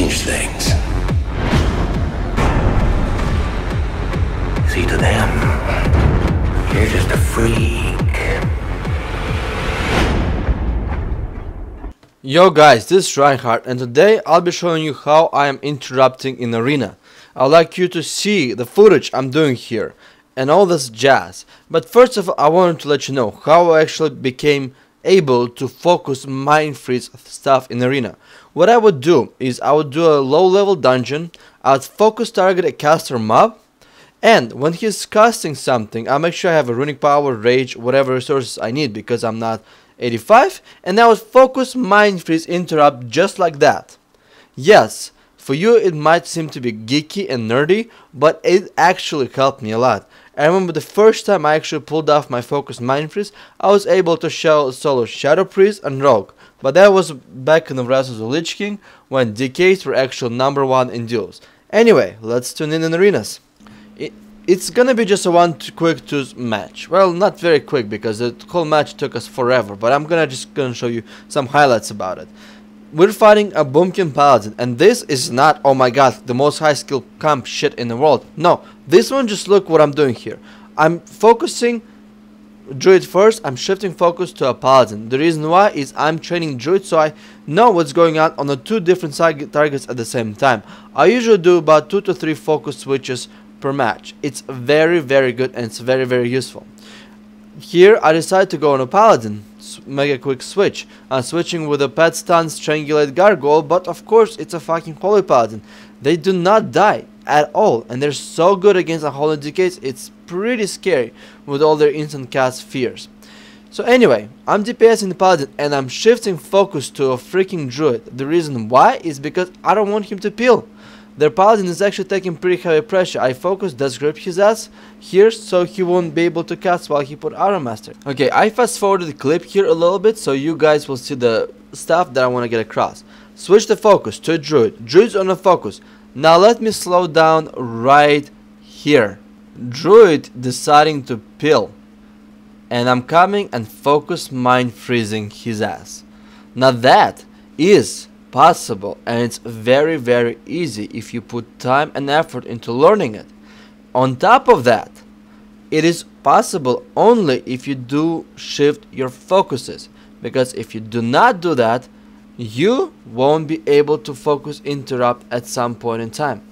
change things. See, to them, you're just a freak. Yo guys, this is Reinhardt, and today I'll be showing you how I am interrupting in Arena. I'd like you to see the footage I'm doing here and all this jazz. But first of all, I wanted to let you know how I actually became able to focus mind freeze stuff in Arena. What I would do is I would do a low level dungeon, I'd focus target a caster mob, and when he's casting something, I'll make sure I have a runic power, rage, whatever resources I need because I'm not 85, and I would focus mind freeze interrupt just like that. Yes, for you it might seem to be geeky and nerdy, but it actually helped me a lot. I remember the first time I actually pulled off my focus mind freeze, I was able to solo Shadow Priest and Rogue, but that was back in the Wrath of the Lich King when DKs were actual #1 in duels. Anyway, let's tune in arenas. It's gonna be just a quick 2 match. Well, not very quick because the whole match took us forever, but I'm just gonna show you some highlights about it. We're fighting a Boomkin Paladin, and this is not, oh my god, the most high skill comp shit in the world. No, this one, just look what I'm doing here. I'm focusing Druid first, I'm shifting focus to a Paladin. The reason why is I'm training Druid so I know what's going on the 2 different targets at the same time. I usually do about 2 to 3 focus switches per match. It's very good and it's very useful. Here I decided to go on a Paladin, make a quick switch. I'm switching with a Pet Stun Strangulate Gargoyle, but of course it's a fucking Holy Paladin. They do not die at all and they're so good against Unholy Decays, it's pretty scary with all their instant cast fears. So anyway, I'm DPSing the Paladin and I'm shifting focus to a freaking Druid. The reason why is because I don't want him to peel. Their Paladin is actually taking pretty heavy pressure. I focus Death Grip his ass here so he won't be able to cast while he put Auto Master. Okay, I fast forwarded the clip here a little bit so you guys will see the stuff that I want to get across. Switch the focus to Druid. Druid's on the focus. Now let me slow down right here. Druid deciding to peel. And I'm coming and focus mind freezing his ass. Now that is possible and it's very easy if you put time and effort into learning it. On top of that, it is possible only if you do shift your focuses, because if you do not do that, you won't be able to focus interrupt at some point in time.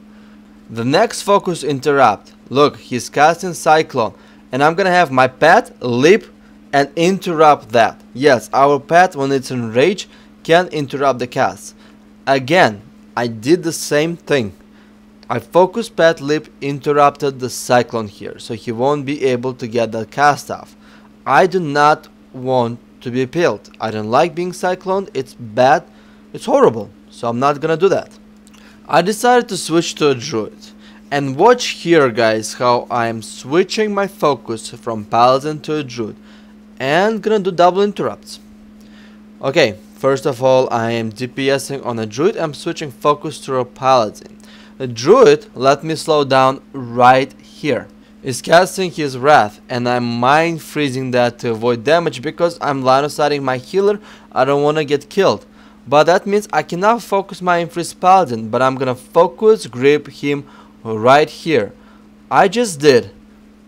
The next focus interrupt, look, he's casting Cyclone and I'm gonna have my pet leap and interrupt that. Yes, our pet when it's in rage can interrupt the cast. Again, I did the same thing. I focus pet leap, interrupted the Cyclone here, so he won't be able to get that cast off. I do not want to be peeled. I don't like being cycloned, it's bad, it's horrible, so I'm not gonna do that. I decided to switch to a Druid. And watch here guys how I am switching my focus from Paladin to a Druid. And gonna do double interrupts. Okay, first of all I am DPSing on a Druid, I'm switching focus to a Paladin. The Druid, let me slow down right here, is casting his Wrath and I'm mind freezing that to avoid damage because I'm line of sighting my healer, I don't want to get killed. But that means I cannot focus my Freeze Paladin, but I'm gonna focus grip him right here. I just did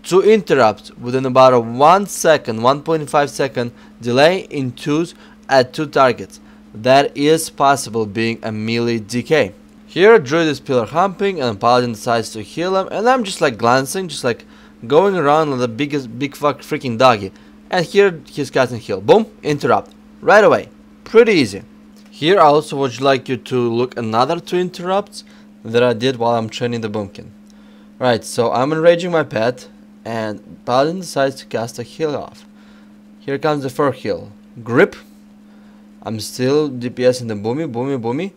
2 interrupts within about a 1 second, 1.5 second delay in 2s at 2 targets. That is possible being a melee DK. Here Druid is pillar humping and Paladin decides to heal him and I'm just like glancing, just like going around like the big freaking doggy. And here he's casting heal. Boom, interrupt. Right away. Pretty easy. Here I also would like you to look another 2 interrupts that I did while I'm training the Boomkin. Right, so I'm enraging my pet and Paladin decides to cast a heal off. Here comes the first heal. Grip. I'm still DPSing the boomy.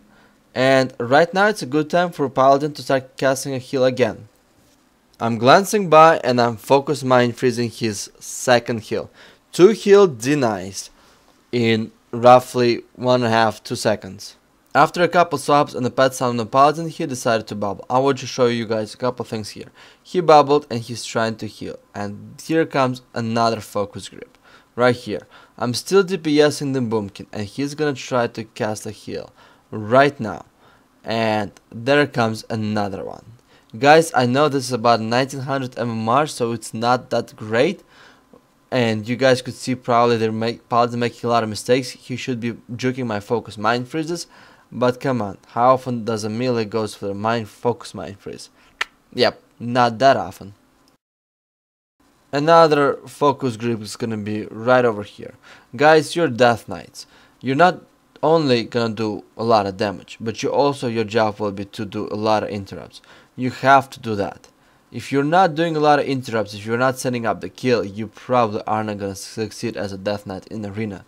And right now it's a good time for Paladin to start casting a heal again. I'm glancing by and I'm focus mind freezing his second heal. 2 heal denies in roughly 1.5 2 seconds. After a couple swaps and a pet sound on the Paladin, he decided to bubble. I want to show you guys a couple things here. He bubbled and he's trying to heal. And here comes another focus grip. Right here. I'm still DPSing the Boomkin and he's gonna try to cast a heal right now. And there comes another one. Guys, I know this is about 1900 MMR, so it's not that great. And you guys could see probably Paladin making a lot of mistakes. He should be juking my focus mind freezes. But come on, how often does a melee goes for the focus mind freeze? Yep, not that often. Another focus group is gonna be right over here. Guys, you're Death Knights. You're not only gonna do a lot of damage, but your job will be to do a lot of interrupts. You have to do that. If you're not doing a lot of interrupts, if you're not setting up the kill, you probably are not gonna succeed as a Death Knight in Arena.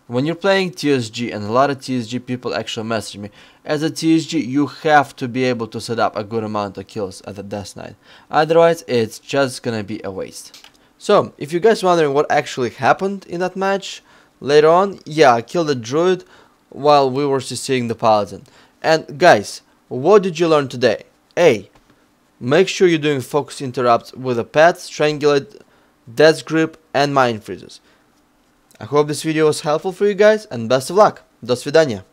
When you're playing TSG, and a lot of TSG people actually message me, as a TSG you have to be able to set up a good amount of kills as a Death Knight. Otherwise it's just gonna be a waste. So, if you guys wondering what actually happened in that match, later on, yeah, I killed a druid while we were seeing the Paladin. And guys, what did you learn today? A. Make sure you're doing focus interrupts with a pet, strangulate, death grip, and mind freezes. I hope this video was helpful for you guys, and best of luck. До свидания.